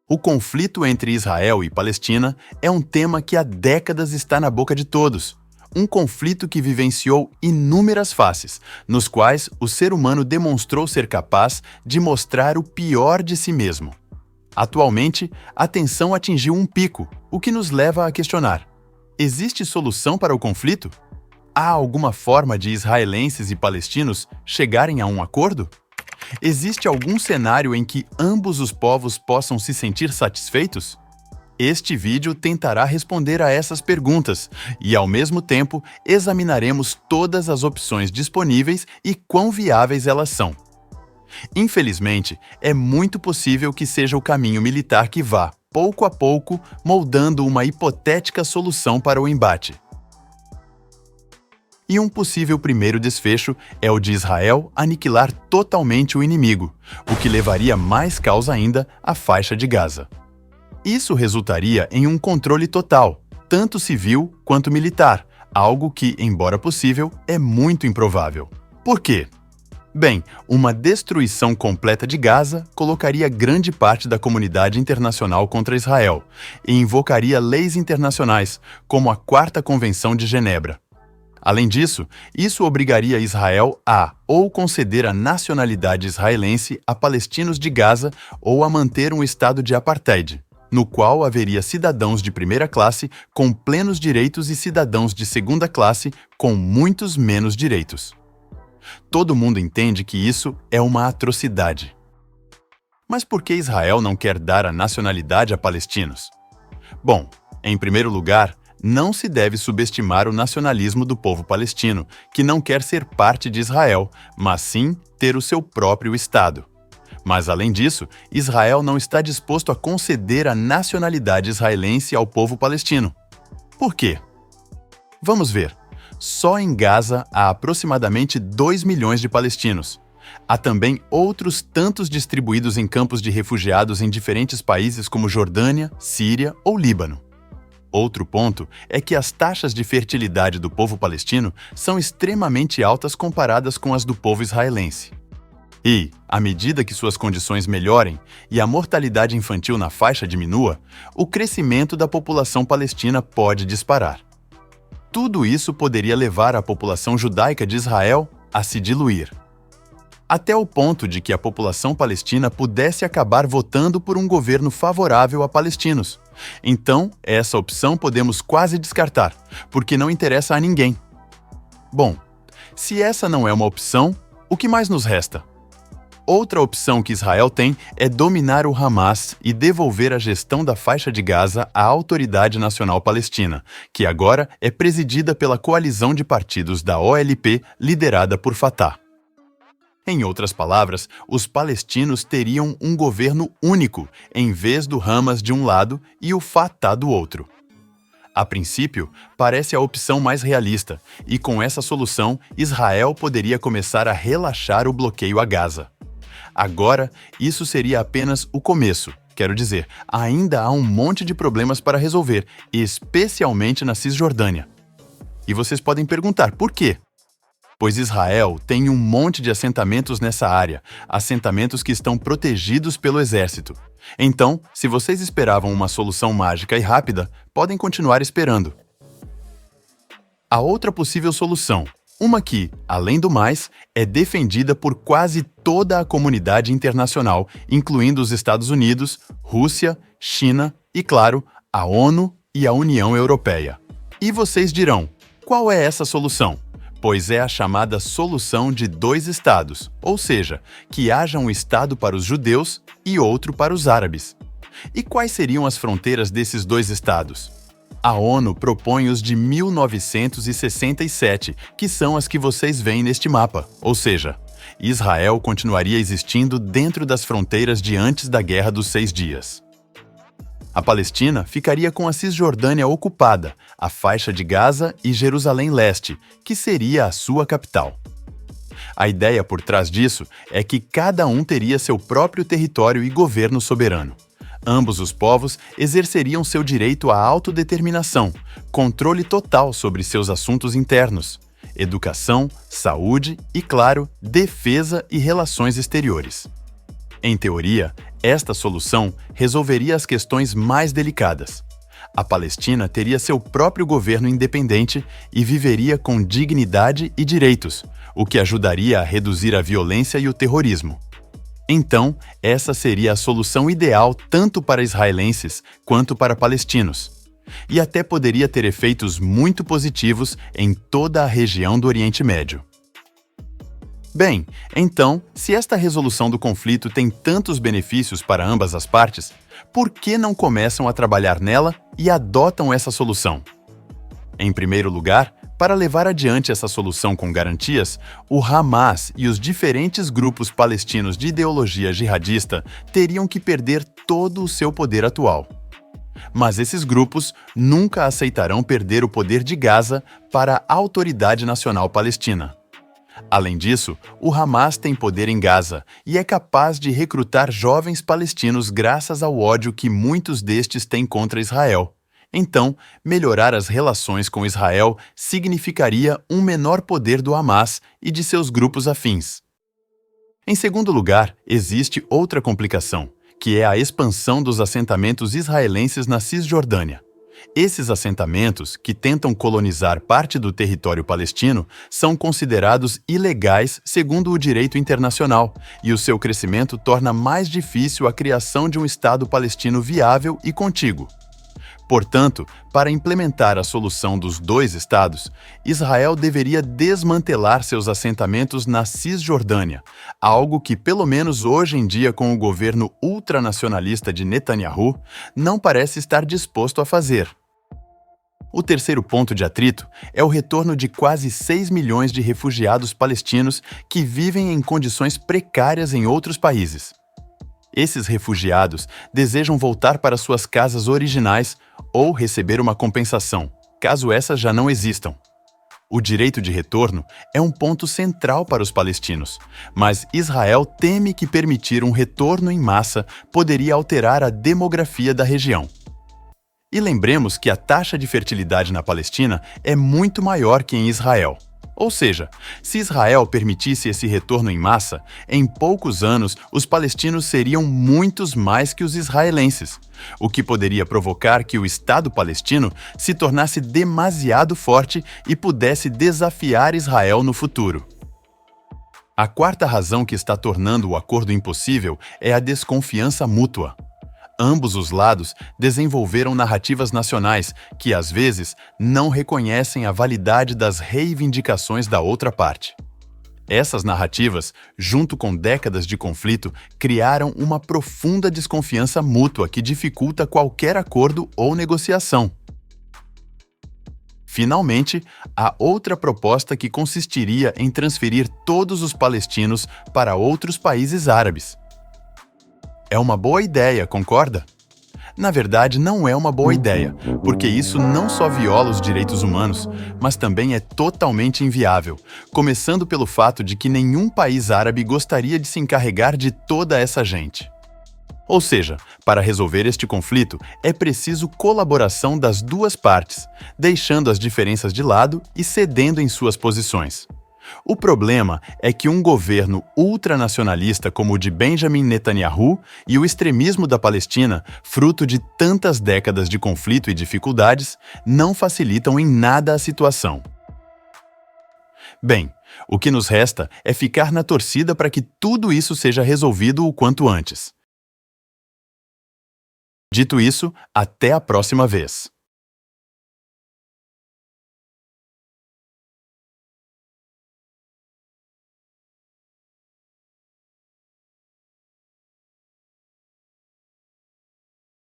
O conflito entre Israel e Palestina é um tema que há décadas está na boca de todos. Um conflito que vivenciou inúmeras faces, nos quais o ser humano demonstrou ser capaz de mostrar o pior de si mesmo. Atualmente, a tensão atingiu um pico, o que nos leva a questionar: existe solução para o conflito? Há alguma forma de israelenses e palestinos chegarem a um acordo? Existe algum cenário em que ambos os povos possam se sentir satisfeitos? Este vídeo tentará responder a essas perguntas e, ao mesmo tempo, examinaremos todas as opções disponíveis e quão viáveis elas são. Infelizmente, é muito possível que seja o caminho militar que vá, pouco a pouco, moldando uma hipotética solução para o embate. E um possível primeiro desfecho é o de Israel aniquilar totalmente o inimigo, o que levaria mais caos ainda à faixa de Gaza. Isso resultaria em um controle total, tanto civil quanto militar, algo que, embora possível, é muito improvável. Por quê? Bem, uma destruição completa de Gaza colocaria grande parte da comunidade internacional contra Israel e invocaria leis internacionais, como a Quarta Convenção de Genebra. Além disso, isso obrigaria Israel a ou conceder a nacionalidade israelense a palestinos de Gaza ou a manter um estado de apartheid, no qual haveria cidadãos de primeira classe com plenos direitos e cidadãos de segunda classe com muitos menos direitos. Todo mundo entende que isso é uma atrocidade. Mas por que Israel não quer dar a nacionalidade a palestinos? Bom, em primeiro lugar, não se deve subestimar o nacionalismo do povo palestino, que não quer ser parte de Israel, mas sim ter o seu próprio Estado. Mas, além disso, Israel não está disposto a conceder a nacionalidade israelense ao povo palestino. Por quê? Vamos ver. Só em Gaza há aproximadamente 2 milhões de palestinos. Há também outros tantos distribuídos em campos de refugiados em diferentes países como Jordânia, Síria ou Líbano. Outro ponto é que as taxas de fertilidade do povo palestino são extremamente altas comparadas com as do povo israelense. E, à medida que suas condições melhorem e a mortalidade infantil na faixa diminua, o crescimento da população palestina pode disparar. Tudo isso poderia levar a população judaica de Israel a se diluir, até o ponto de que a população palestina pudesse acabar votando por um governo favorável a palestinos. Então, essa opção podemos quase descartar, porque não interessa a ninguém. Bom, se essa não é uma opção, o que mais nos resta? Outra opção que Israel tem é dominar o Hamas e devolver a gestão da faixa de Gaza à Autoridade Nacional Palestina, que agora é presidida pela coalizão de partidos da OLP liderada por Fatah. Em outras palavras, os palestinos teriam um governo único, em vez do Hamas de um lado e o Fatah do outro. A princípio, parece a opção mais realista, e com essa solução, Israel poderia começar a relaxar o bloqueio a Gaza. Agora, isso seria apenas o começo. Quero dizer, ainda há um monte de problemas para resolver, especialmente na Cisjordânia. E vocês podem perguntar, por quê? Pois Israel tem um monte de assentamentos nessa área, assentamentos que estão protegidos pelo exército. Então, se vocês esperavam uma solução mágica e rápida, podem continuar esperando. A outra possível solução, uma que, além do mais, é defendida por quase toda a comunidade internacional, incluindo os Estados Unidos, Rússia, China e, claro, a ONU e a União Europeia. E vocês dirão, qual é essa solução? Pois é a chamada solução de 2 estados, ou seja, que haja um estado para os judeus e outro para os árabes. E quais seriam as fronteiras desses 2 estados? A ONU propõe os de 1967, que são as que vocês veem neste mapa, ou seja, Israel continuaria existindo dentro das fronteiras de antes da Guerra dos 6 Dias. A Palestina ficaria com a Cisjordânia ocupada, a faixa de Gaza e Jerusalém Leste, que seria a sua capital. A ideia por trás disso é que cada um teria seu próprio território e governo soberano. Ambos os povos exerceriam seu direito à autodeterminação, controle total sobre seus assuntos internos, educação, saúde e, claro, defesa e relações exteriores. Em teoria, Esta solução resolveria as questões mais delicadas. A Palestina teria seu próprio governo independente e viveria com dignidade e direitos, o que ajudaria a reduzir a violência e o terrorismo. Então, essa seria a solução ideal tanto para israelenses quanto para palestinos. E até poderia ter efeitos muito positivos em toda a região do Oriente Médio. Bem, então, se esta resolução do conflito tem tantos benefícios para ambas as partes, por que não começam a trabalhar nela e adotam essa solução? Em primeiro lugar, para levar adiante essa solução com garantias, o Hamas e os diferentes grupos palestinos de ideologia jihadista teriam que perder todo o seu poder atual. Mas esses grupos nunca aceitarão perder o poder de Gaza para a Autoridade Nacional Palestina. Além disso, o Hamas tem poder em Gaza e é capaz de recrutar jovens palestinos graças ao ódio que muitos destes têm contra Israel. Então, melhorar as relações com Israel significaria um menor poder do Hamas e de seus grupos afins. Em segundo lugar, existe outra complicação, que é a expansão dos assentamentos israelenses na Cisjordânia. Esses assentamentos, que tentam colonizar parte do território palestino, são considerados ilegais segundo o direito internacional, e o seu crescimento torna mais difícil a criação de um Estado palestino viável e contíguo. Portanto, para implementar a solução dos dois estados, Israel deveria desmantelar seus assentamentos na Cisjordânia, algo que, pelo menos hoje em dia com o governo ultranacionalista de Netanyahu, não parece estar disposto a fazer. O terceiro ponto de atrito é o retorno de quase 6 milhões de refugiados palestinos que vivem em condições precárias em outros países. Esses refugiados desejam voltar para suas casas originais ou receber uma compensação, caso essas já não existam. O direito de retorno é um ponto central para os palestinos, mas Israel teme que permitir um retorno em massa poderia alterar a demografia da região. E lembremos que a taxa de fertilidade na Palestina é muito maior que em Israel. Ou seja, se Israel permitisse esse retorno em massa, em poucos anos os palestinos seriam muitos mais que os israelenses, o que poderia provocar que o Estado palestino se tornasse demasiado forte e pudesse desafiar Israel no futuro. A quarta razão que está tornando o acordo impossível é a desconfiança mútua. Ambos os lados desenvolveram narrativas nacionais que, às vezes, não reconhecem a validade das reivindicações da outra parte. Essas narrativas, junto com décadas de conflito, criaram uma profunda desconfiança mútua que dificulta qualquer acordo ou negociação. Finalmente, há outra proposta que consistiria em transferir todos os palestinos para outros países árabes. É uma boa ideia, concorda? Na verdade, não é uma boa ideia, porque isso não só viola os direitos humanos, mas também é totalmente inviável, começando pelo fato de que nenhum país árabe gostaria de se encarregar de toda essa gente. Ou seja, para resolver este conflito, é preciso colaboração das duas partes, deixando as diferenças de lado e cedendo em suas posições. O problema é que um governo ultranacionalista como o de Benjamin Netanyahu e o extremismo da Palestina, fruto de tantas décadas de conflito e dificuldades, não facilitam em nada a situação. Bem, o que nos resta é ficar na torcida para que tudo isso seja resolvido o quanto antes. Dito isso, até a próxima vez.